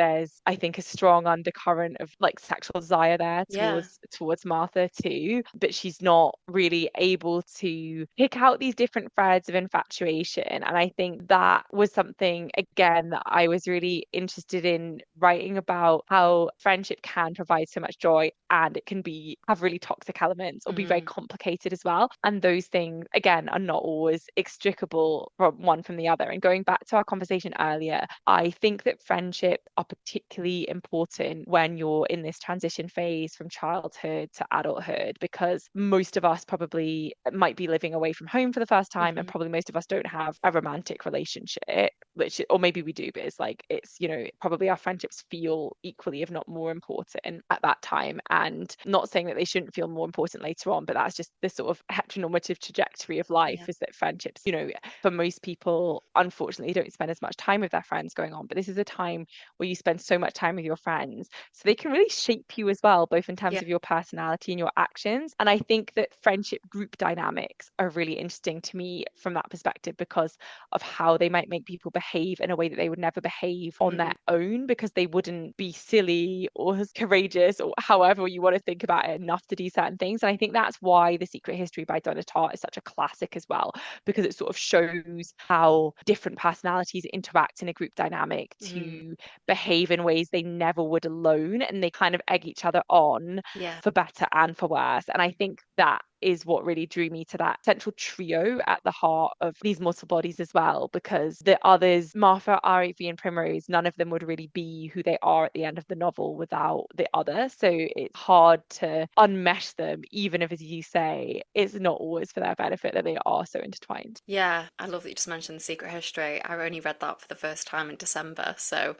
I think a strong undercurrent of like sexual desire there Yeah. towards Martha too, but she's not really able to pick out these different threads of infatuation. And I think that was something again that I was really interested in writing about, how friendship can provide so much joy and it can be have really toxic elements or be very Mm, complicated as well. And those things again are not always extricable from one from the other. And going back to our conversation earlier, I think that friendships are particularly important when you're in this transition phase from childhood to adulthood, because most of us probably might be living away from home for the first time, and mhm. probably most of us don't have a romantic relationship, which, or maybe we do, but it's like, it's, you know, probably our friendships feel equally, if not more important at that time. And not saying that they shouldn't feel more important later on, but that's just the sort of heteronormative trajectory of life, Yeah. is that friendships, you know, for most people, unfortunately, don't spend as much time with their friends going on. But this is a time where you spend so much time with your friends. So they can really shape you as well, both in terms Yeah. of your personality and your actions. And I think that friendship group dynamics are really interesting to me from that perspective, because of how they might make people behave in a way that they would never behave on their Mm, own, because they wouldn't be silly or courageous or however you want to think about it enough to do certain things. And I think that's why The Secret History by Donna Tartt is such a classic as well, because it sort of shows how different personalities interact in a group dynamic mm, to behave in ways they never would alone, and they kind of egg each other on yeah. for better and for worse. And I think that is what really drew me to that central trio at the heart of these multiple bodies as well, because the others, Martha, Ivy, and Primrose, none of them would really be who they are at the end of the novel without the other. So it's hard to unmesh them, even if, as you say, it's not always for their benefit that they are so intertwined. Yeah, I love that you just mentioned The Secret History. I only read that for the first time in December, so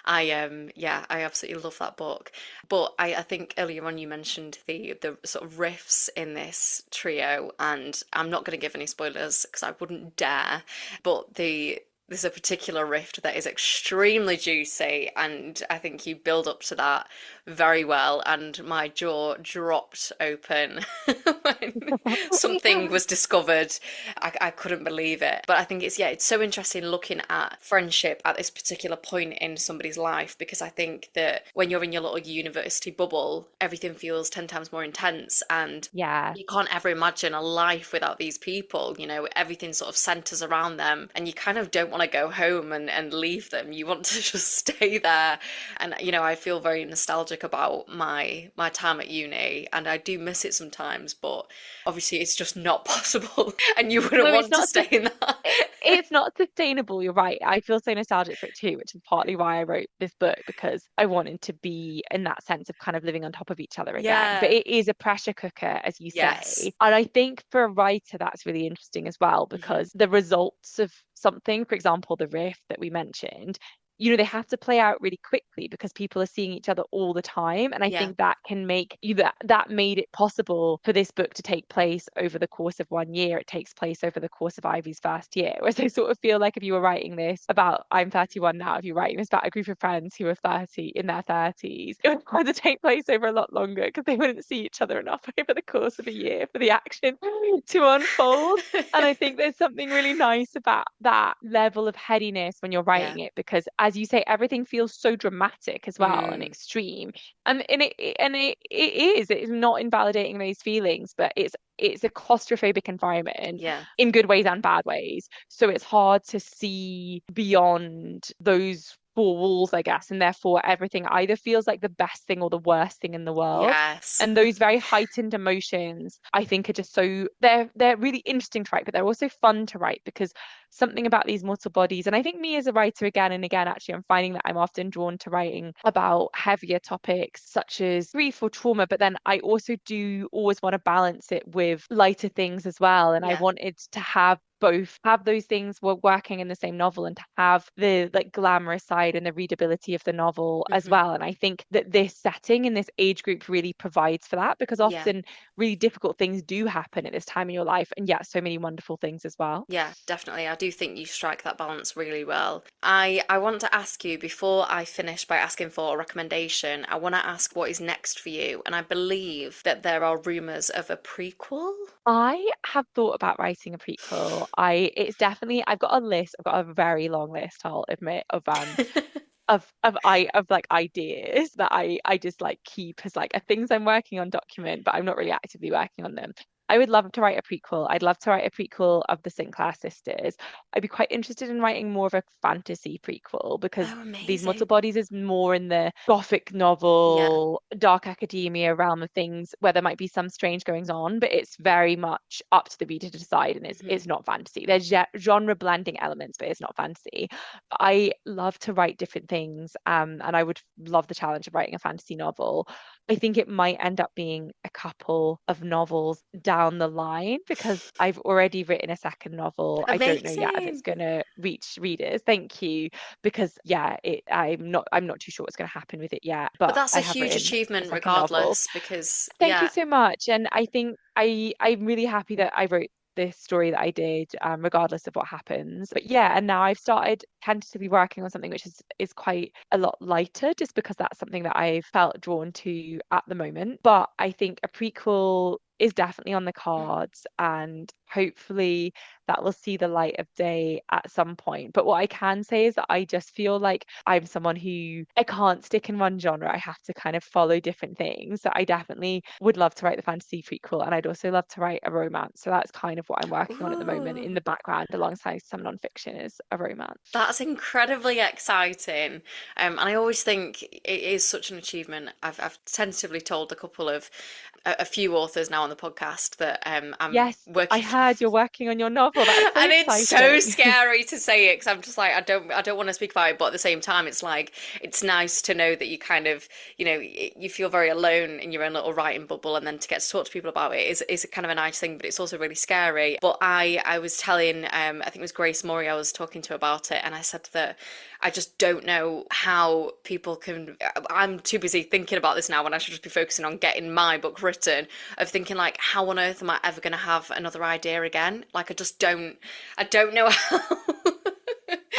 yeah, I absolutely love that book. But I think earlier on you mentioned the sort of riffs in this this trio, and I'm not going to give any spoilers because I wouldn't dare, but there's a particular rift that is extremely juicy, and I think you build up to that very well. And my jaw dropped open when something was discovered. I couldn't believe it. But I think it's so interesting looking at friendship at this particular point in somebody's life, because I think that when you're in your little university bubble, everything feels 10 times more intense, and Yeah. you can't ever imagine a life without these people. Everything sort of centers around them, and you kind of don't want to go home and leave them. You want to just stay there. And I feel very nostalgic about my time at uni, and I do miss it sometimes, but obviously it's just not possible, and you wouldn't No, it's want to not. stay in that. It's not sustainable. You're right. I feel so nostalgic for it too, which is partly why I wrote this book, because I wanted to be in that sense of kind of living on top of each other again. But Yeah. it is a pressure cooker, as you Yes. say. And I think for a writer, that's really interesting as well, Hmm. because the results of something, for example, the riff that we mentioned, they have to play out really quickly because people are seeing each other all the time. And I Yeah. think that can make you that made it possible for this book to take place over the course of 1 year. It takes place over the course of Ivy's first year. Whereas I sort of feel like if you were writing this about, I'm 31 now, if you're writing this about a group of friends who are 30 in their 30s, it would have to take place over a lot longer because they wouldn't see each other enough over the course of a year for the action to unfold. And I think there's something really nice about that level of headiness when you're Yeah. writing it, because as you say, everything feels so dramatic as well and Mm. extreme. It is not invalidating those feelings, but it's a claustrophobic environment Yeah. in good ways and bad ways. So it's hard to see beyond those four walls, I guess, and therefore everything either feels like the best thing or the worst thing in the world. Yes. And those very heightened emotions, I think, are just so they're really interesting to write, but they're also fun to write because something about these mortal bodies, and I think me as a writer again and again, actually, I'm finding that I'm often drawn to writing about heavier topics such as grief or trauma, but then I also do always want to balance it with lighter things as well. And I Yeah. wanted to have those things were working in the same novel, and to have the like glamorous side and the readability of the novel as Hmm. well. And I think that this setting in this age group really provides for that, because Yeah. often really difficult things do happen at this time in your life, and yet so many wonderful things as well. Yeah, definitely. I do think you strike that balance really well. I want to ask you, before I finish by asking for a recommendation, I want to ask what is next for you. And I believe that there are rumors of a prequel. I have thought about writing a prequel. I've got a list, I've got a very long list, I'll admit, of like ideas that I just like keep as like things I'm working on document, but I'm not really actively working on them. I would love to write a prequel. I'd love to write a prequel of the Sinclair sisters. I'd be quite interested in writing more of a fantasy prequel, because Oh, these Mortal amazing. Bodies is more in the gothic Yeah. novel, dark academia realm of things where there might be some strange goings on, but it's very much up to the reader to decide, and Hmm. it's not fantasy. There's genre blending elements, but it's not fantasy. I love to write different things, and I would love the challenge of writing a fantasy novel. I think it might end up being a couple of novels down the line, because I've already written a second novel. I don't know yet if it's Amazing. going to reach readers. Thank you, because yeah, I'm not too sure what's going to happen with it yet, But but that's I a have huge written a achievement second novel. regardless, because, Thank you yeah. so much. And I think I'm really happy that I wrote this story that I did, regardless of what happens. But yeah, and now I've started tentatively working on something which is quite a lot lighter, just because that's something that I felt drawn to at the moment. But I think a prequel is definitely on the cards, and hopefully that will see the light of day at some point. But what I can say is that I just feel like I'm someone who I can't stick in one genre. I have to kind of follow different things. So I definitely would love to write the fantasy prequel, and I'd also love to write a romance. So that's kind of what I'm working on at the moment in Ooh. the background alongside some nonfiction, is a romance. That's incredibly exciting. And I always think it is such an achievement. I've tentatively told a few authors now on the podcast that I'm Yes, I working heard you're working on your novel. That's so And it's so exciting. scary to say it because I'm just like I don't want to speak about it, but at the same time it's like it's nice to know that you kind of, you know, you feel very alone in your own little writing bubble, and then to get to talk to people about it is kind of a nice thing, but it's also really scary. But I was telling I think it was Grace Morey I was talking to about it, and I said that I just don't know how people can. I'm too busy thinking about this now when I should just be focusing on getting my book written, of thinking like, how on earth am I ever going to have another idea again? Like, I don't know how.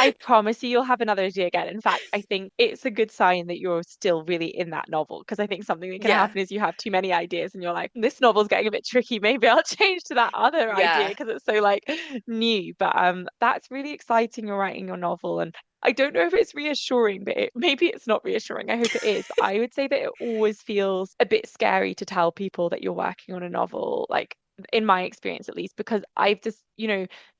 I promise you'll have another idea again. In fact, I think it's a good sign that you're still really in that novel, because I think something that can Yeah, happen is you have too many ideas and you're like, this novel's getting a bit tricky. Maybe I'll change to that other idea yeah, because it's so like new. But that's really exciting. You're writing your novel, and I don't know if it's reassuring, but maybe it's not reassuring. I hope it is. But I would say that it always feels a bit scary to tell people that you're working on a novel, like in my experience at least, because I've just,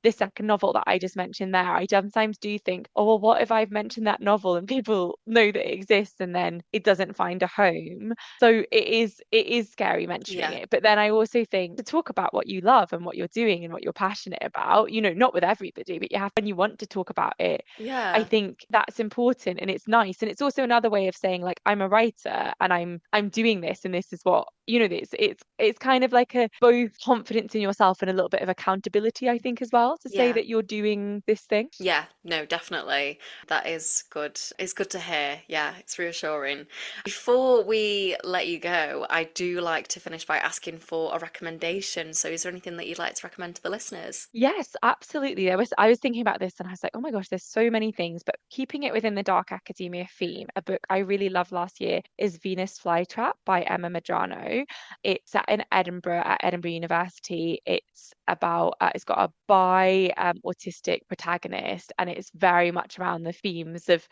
this second novel that I just mentioned there, I sometimes do think, oh, well, what if I've mentioned that novel and people know that it exists and then it doesn't find a home? So it is scary mentioning yeah, it. But then I also think to talk about what you love and what you're doing and what you're passionate about, not with everybody, but you have when you want to talk about it. I yeah, think that's important and it's nice. And it's also another way of saying like I'm a writer and I'm doing this and this is what, it's kind of like a both confidence in yourself and a little bit of accountability, I think, as well, to say yeah. that you're doing this thing. Yeah, no, definitely. That is good. It's good to hear. Yeah, it's reassuring. Before we let you go, I do like to finish by asking for a recommendation. So, is there anything that you'd like to recommend to the listeners? Yes, absolutely. I was thinking about this and I was like, oh my gosh, there's so many things, but keeping it within the dark academia theme, a book I really loved last year is Venus Flytrap by Emma Madrano. It's set in Edinburgh at Edinburgh University. It's got a autistic protagonist, and it's very much around the themes of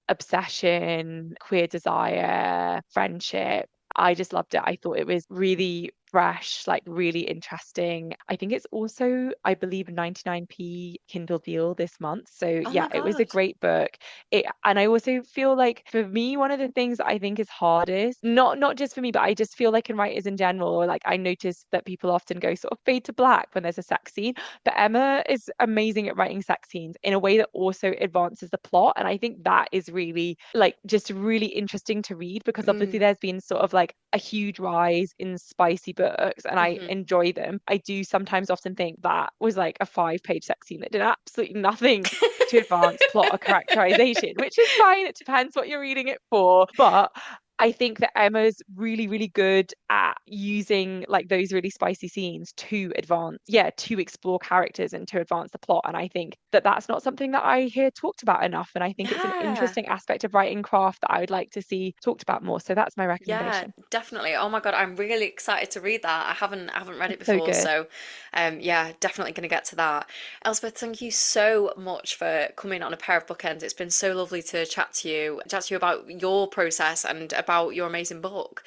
obsession, queer desire, friendship. I just loved it. I thought it was really fresh, like really interesting. I think it's also, I believe, 99p Kindle deal this month. So Oh yeah, my it was a God. great book. And I also feel like for me, one of the things that I think is hardest, not just for me, but I just feel like in writers in general, or like I notice that people often go sort of fade to black when there's a sex scene. But Emma is amazing at writing sex scenes in a way that also advances the plot. And I think that is really like just really interesting to read, because obviously Mm, there's been sort of like a huge rise in spicy books and I hmm. enjoy them. I do sometimes often think that was like a 5-page sex scene that did absolutely nothing to advance plot or characterization, which is fine. It depends what you're reading it for. But I think that Emma's really, really good at using like those really spicy scenes to advance, yeah, to explore characters and to advance the plot. And I think that that's not something that I hear talked about enough. And I think it's an Yeah. interesting aspect of writing craft that I would like to see talked about more. So that's my Yeah, recommendation. definitely. Oh my God, I'm really excited to read that. I haven't read it It's so before, good. so yeah, definitely going to get to that. Elspeth, thank you so much for coming on A Pair of Bookends. It's been so lovely to chat to you about your process and about your amazing book.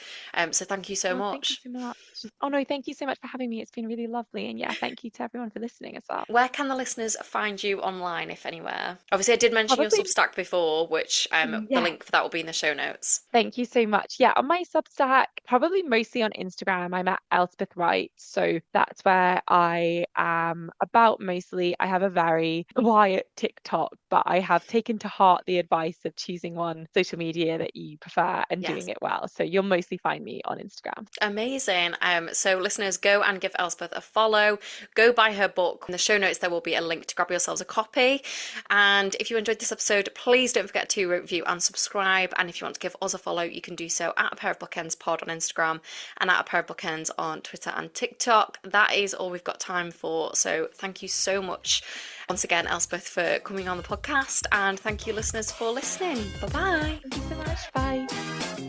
So thank you so Oh, thank you much. so much. Oh, no, thank you so much for having me. It's been really lovely. And yeah, thank you to everyone for listening as well. Where can the listeners find you online, if anywhere? Obviously, I did mention your Probably, Substack before, which the yeah. link for that will be in the show notes. Thank you so much. Yeah, on my Substack, probably mostly on Instagram, I'm at Elspeth Wright. So that's where I am about mostly. I have a very quiet TikTok, but I have taken to heart the advice of choosing one social media that you prefer and doing Yes. it well. So you'll mostly find me on Instagram. Amazing. So listeners, go and give Elspeth a follow. Go buy her book. In the show notes, there will be a link to grab yourselves a copy. And if you enjoyed this episode, please don't forget to review and subscribe. And if you want to give us a follow, you can do so at A Pair of Bookends Pod on Instagram and at A Pair of Bookends on Twitter and TikTok. That is all we've got time for. So thank you so much once again, Elspeth, for coming on the podcast. And thank you, listeners, for listening. Bye bye. Thank you so much. Bye.